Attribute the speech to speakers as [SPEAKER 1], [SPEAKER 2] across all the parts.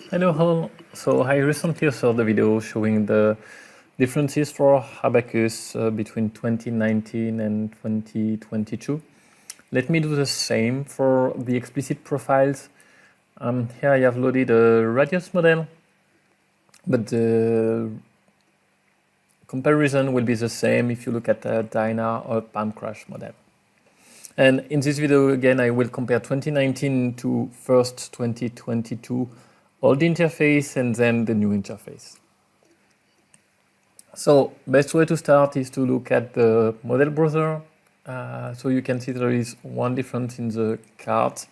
[SPEAKER 1] Hello all. So I recently saw the video showing the differences for Abacus between 2019 and 2022. Let me do the same for the explicit profiles. Here I have loaded a radius model, but the comparison will be the same if you look at a Dyna or Palm Crash model. And in this video, again, I will compare 2019 to first 2022 old interface and then the new interface. So best way to start is to look at the model browser. So you can see there is one difference in the cards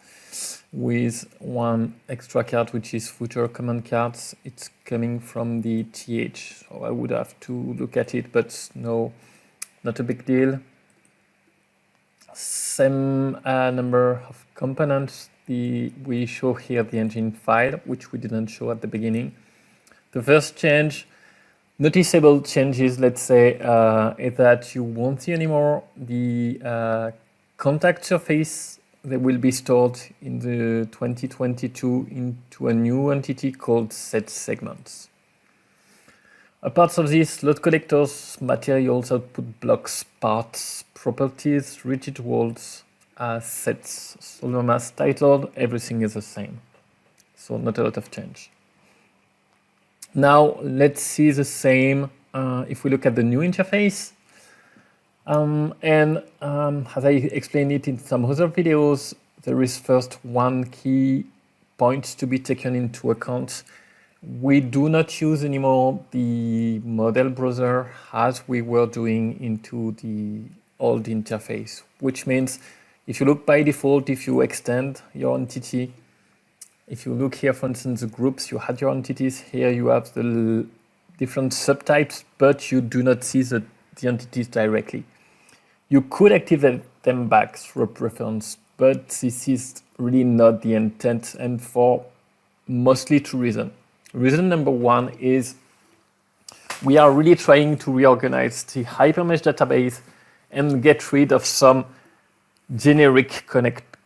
[SPEAKER 1] with one extra card, which is footer command cards. It's coming from the TH. So I would have to look at it, but no, not a big deal. Same number of components. We show here the engine file, which we didn't show at the beginning. The first change, noticeable changes, let's say, is that you won't see anymore the contact surface that will be stored in the 2022 into a new entity called set segments. Apart of this, load collectors, materials, output blocks, parts, properties, rigid walls, sets, solver mass, titled, everything is the same. So not a lot of change. Now let's see the same if we look at the new interface. As I explained it in some other videos, there is first one key point to be taken into account. We do not use anymore the model browser as we were doing into the old interface, which means if you look by default, if you extend your entity, if you look here, for instance, the groups, you had your entities, here you have the different subtypes, but you do not see the entities directly. You could activate them back through a preference, but this is really not the intent, and for mostly two reasons. Reason number one is we are really trying to reorganize the HyperMesh database and get rid of some generic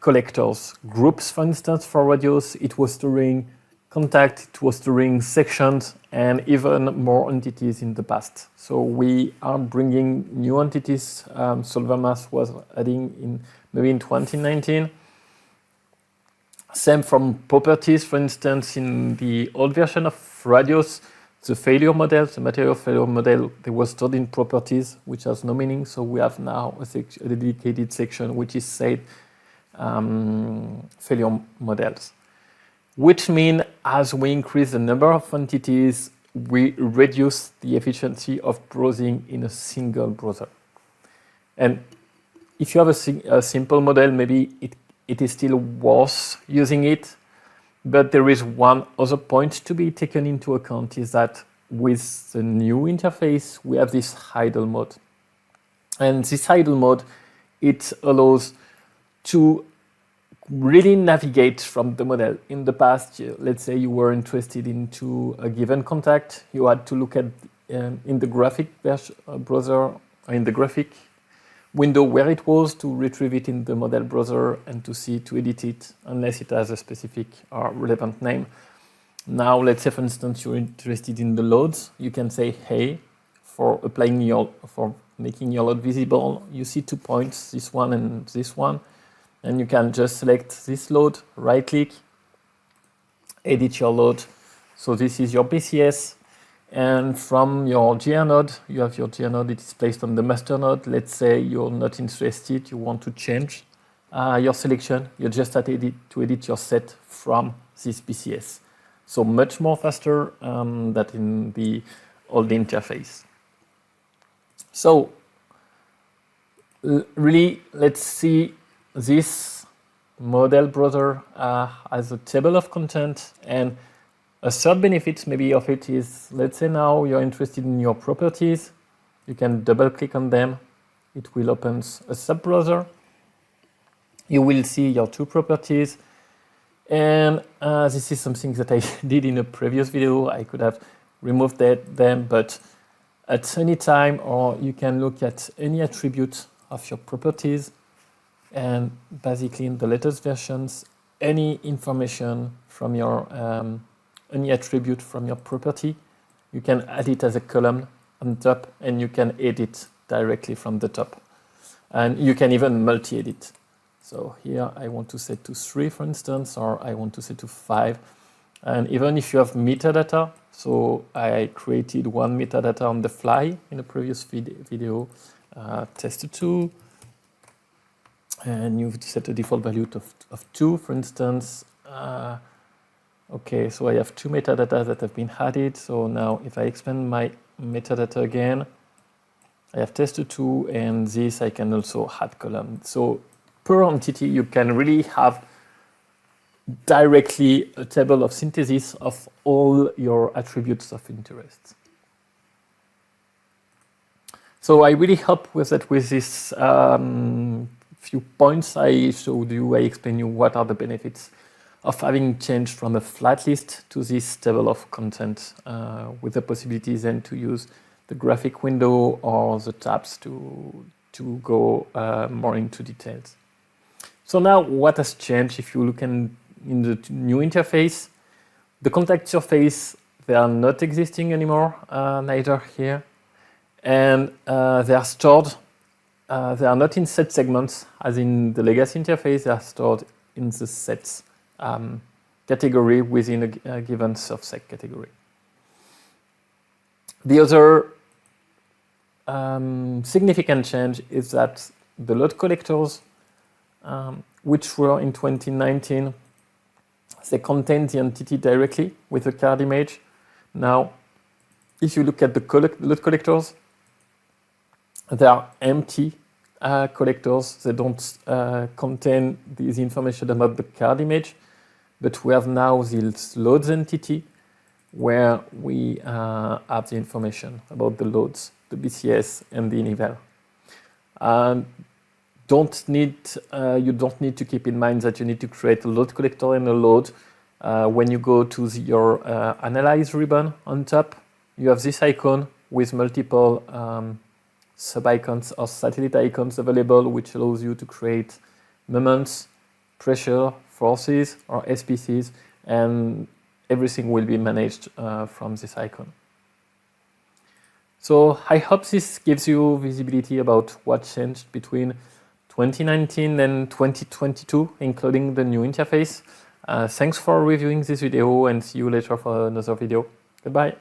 [SPEAKER 1] collectors. Groups, for instance, for radios, it was storing contact, it was storing sections, and even more entities in the past. So we are bringing new entities. Solver mass was adding in maybe in 2019. Same from properties, for instance, in the old version of radios, the failure model, the material failure model, they were stored in properties, which has no meaning. So we have now a dedicated section which is said failure models, which means as we increase the number of entities, we reduce the efficiency of browsing in a single browser. And if you have a simple model, maybe it is still worth using it. But there is one other point to be taken into account is that with the new interface, we have this idle mode. And this idle mode, it allows to really navigate from the model. In the past, let's say you were interested into a given contact, you had to look at in the graphic browser, or in the graphic window where it was to retrieve it in the model browser and to edit it unless it has a specific or relevant name. Now, let's say, for instance, you're interested in the loads. You can say, hey, for making your load visible, you see 2 points, this one and this one. And you can just select this load, right click, edit your load. So this is your BCS. And from your GR node, you have your GR node, it is placed on the master node. Let's say you're not interested, you want to change your selection. You just have to edit your set from this BCS. So much more faster than in the old interface. So really, let's see this model browser as a table of content. And a third benefit maybe of it is, let's say now you're interested in your properties, you can double click on them. It will open a sub-browser. You will see your two properties. And this is something that I did in a previous video. I could have removed them, but at any time, or you can look at any attribute of your properties. And basically in the latest versions, any information from your any attribute from your property, you can add it as a column on top, and you can edit directly from the top. And you can even multi-edit. So here I want to set to 3, for instance, or I want to set to 5. And even if you have metadata, so I created one metadata on the fly in a previous video, test 2, and you set a default value of 2, for instance. Okay, so I have 2 metadata that have been added. So now if I expand my metadata again, I have test 2, and this I can also add column. So per entity, you can really have directly a table of synthesis of all your attributes of interest. So I really hope with this few points I showed you, I explained you what are the benefits of having changed from a flat list to this table of content with the possibilities then to use the graphic window or the tabs to go more into details. So now what has changed? If you look in the new interface, the contact surface, they are not existing anymore, neither here. And they are stored, they are not in set segments as in the legacy interface, they are stored in the sets category within a given subset category. The other significant change is that the load collectors, which were in 2019, they contain the entity directly with a card image. Now, if you look at the load collectors, they are empty collectors. They don't contain this information about the card image, but we have now this loads entity where we have the information about the loads, the BCS and the ineval. You don't need to keep in mind that you need to create a load collector and a load. When you go to your analyze ribbon on top, you have this icon with multiple sub-icons or satellite icons available, which allows you to create moments, pressure, forces, or SPCs, and everything will be managed from this icon. So I hope this gives you visibility about what changed between 2019 and 2022, including the new interface. Thanks for reviewing this video, and see you later for another video. Goodbye.